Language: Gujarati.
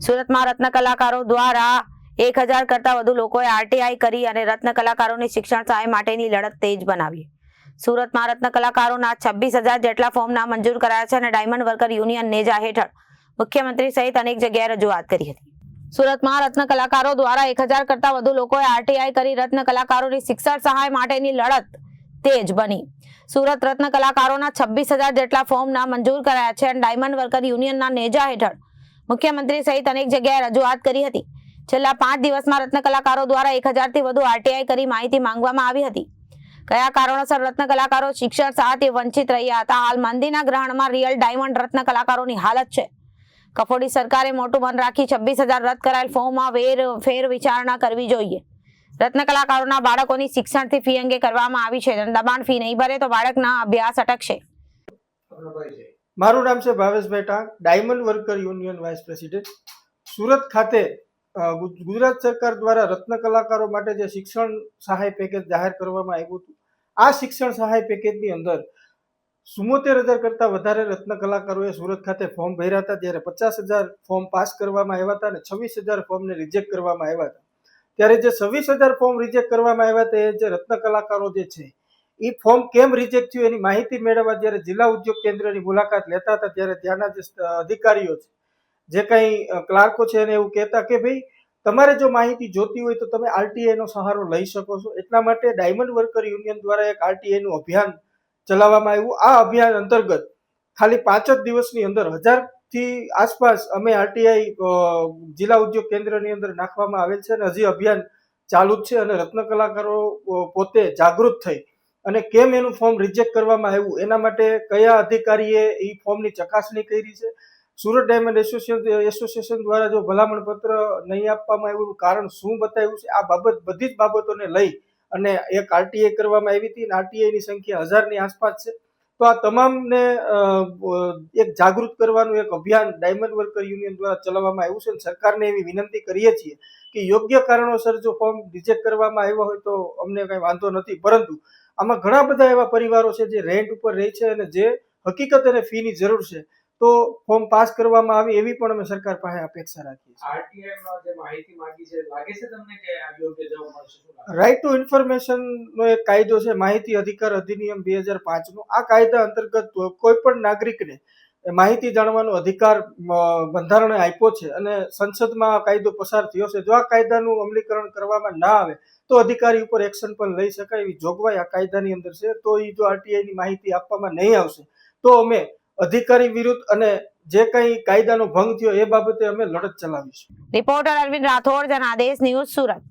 સુરતમાં રત્ન કલાકારો દ્વારા 1000 કરતા વધુ લોકોએ આરટીઆઈ કરી અને રત્ન કલાકારોની શિક્ષણ સહાય માટેની લડત તેજ બનાવી. સુરતમાં રત્ન કલાકારોના 26000 જેટલા ફોર્મના મંજૂર કરાયા છે અને ડાયમંડ વર્કર યુનિયન નેજા હેઠળ મુખ્યમંત્રી સહિત અનેક જગ્યાએ રજૂઆત કરી હતી. સુરતમાં રત્ન કલાકારો દ્વારા 1000 કરતા વધુ લોકોએ આરટીઆઈ કરી રત્ન કલાકારોની શિક્ષણ સહાય માટેની લડત તેજ બની. સુરત રત્ન કલાકારોના 26000 જેટલા ફોર્મના મંજૂર કરાયા છે અને ડાયમંડ વર્કર યુનિયનના નેજા હેઠળ મુખ્યમંત્રી સહિત અનેક જગ્યાએ રજૂઆત કરી હતી. છેલ્લા 5 દિવસમાં રત્ન કલાકારો દ્વારા 1000 થી વધુ આરટીઆઈ કરી માહિતી માંગવામાં આવી હતી. કયા કારણોસર રત્ન કલાકારો શિક્ષણ સહાયથી વંચિત રહ્યા હતા? હાલ મંદીના ગ્રહણમાં રિયલ ડાયમંડ રત્ન કલાકારોની હાલત છે. કફોડી સરકારે મોટું મન રાખી 26000 રદ કરાયેલ ફોર્મમાં ફેર વિચારણા કરવી જોઈએ. રત્ન કલાકારોના બાળકોની શિક્ષણથી ફી અંગે કરવામાં આવી છે. દબાણ ફી નહીં ભરે તો બાળકના અભ્યાસ અટકશે. મારું નામ છે Bhaveshbhai Tank, diamond worker union vice president. Surat ખાતે ગુજરાત સરકાર દ્વારા રત્ન કલાકારો માટે જે શિક્ષણ સહાય પેકેજ જાહેર કરવામાં આવ્યું હતું, આ શિક્ષણ સહાય પેકેજની અંદર 74000 કરતાં વધારે રત્ન કલાકારોએ સુરત ખાતે ફોર્મ ભર્યા હતા. જ્યારે 50000 ફોર્મ પાસ કરવામાં આવ્યા હતા અને 26000 ફોર્મને રિજેક્ટ કરવામાં આવ્યા હતા. ત્યારે જે 26000 ફોર્મ રિજેક્ટ કરવામાં આવ્યા હતા, એ જે રત્ન કલાકારો જે છે એ ફોર્મ કેમ રિજેક્ટ થયું એની માહિતી મેળવવા જ્યારે જિલ્લા ઉદ્યોગ કેન્દ્રની મુલાકાત લેતા હતા, ત્યારે ત્યાંના જે અધિકારીઓ છે, જે કંઈ ક્લાર્કો છે, એને એવું કહેતા કે ભાઈ તમારે જો માહિતી જોતી હોય તો તમે આરટીઆઈનો સહારો લઈ શકો છો. એટલા માટે ડાયમંડ વર્કર યુનિયન દ્વારા એક આરટીઆઈનું અભિયાન ચલાવવામાં આવ્યું. આ અભિયાન અંતર્ગત ખાલી 5 જ દિવસની અંદર 1000 થી આસપાસ અમે આરટીઆઈ જિલ્લા ઉદ્યોગ કેન્દ્રની અંદર નાખવામાં આવેલ છે અને હજી અભિયાન ચાલુ જ છે. અને રત્ન કલાકારો પોતે જાગૃત થઈ અને કેમ એનું ફોર્મ રિજેક્ટ કરવામાં આવ્યું, એના માટે કયા અધિકારીએ એ ફોર્મની ચકાસણી કરી છે, સુરત ડાયમંડ એસોસિએશન દ્વારા જો ભલામણ પત્ર નહીં આપવામાં આવ્યું કારણ શું બતાવ્યું છે, આ બાબત બધી જ બાબતોને લઈ અને એક આરટીઆઈ કરવામાં આવી હતી. આરટીઆઈની સંખ્યા 1000ની આસપાસ છે. તો આ તમામને એક જાગૃત કરવાનું એક અભિયાન ડાયમંડ વર્કર યુનિયન દ્વારા ચલાવવામાં આવ્યું છે. સરકારને એવી વિનંતી કરીએ છીએ કે યોગ્ય કારણોસર જો ફોર્મ રિજેક્ટ કરવામાં આવ્યો હોય તો અમને કંઈ વાંધો નથી, પરંતુ આમાં ઘણા બધા એવા પરિવારો છે જે રેન્ટ ઉપર રહે છે અને જે હકીકત અને ફીની જરૂર છે, તો ફોર્મ પાસ કરવામાં આવે એવી પણ અમે સરકાર પાસે અપેક્ષા રાખીએ છીએ. આરટીઆઈમાં જે માહિતી માંગી છે, લાગે છે તમને કે આ યોગ્ય જવાબ મળશે? રાઇટ ટુ ઇન્ફોર્મેશનનો એક કાયદો છે, માહિતી અધિકાર અધિનિયમ 2005નો. આ કાયદા અંતર્ગત કોઈ પણ નાગરિકને માહિતી જાણવાનો અધિકાર બંધારણે આપ્યો છે અને સંસદમાં આ કાયદો પસાર થયો છે. જો આ કાયદાનું અમલીકરણ કરવામાં ના આવે તો અધિકારી ઉપર એક્શન પણ લઈ શકાય એવી જોગવાઈ આ કાયદાની અંદર છે. તો એ જો આરટીઆઈની માહિતી આપવામાં નહીં આવશે તો અમે અધિકારી વિરુદ્ધ અને જે કંઈ કાયદાનો ભંગ થયો એ બાબતે અમે લડત ચલાવીશું. Reporter Arvind Rathod, Janadesh news, Surat.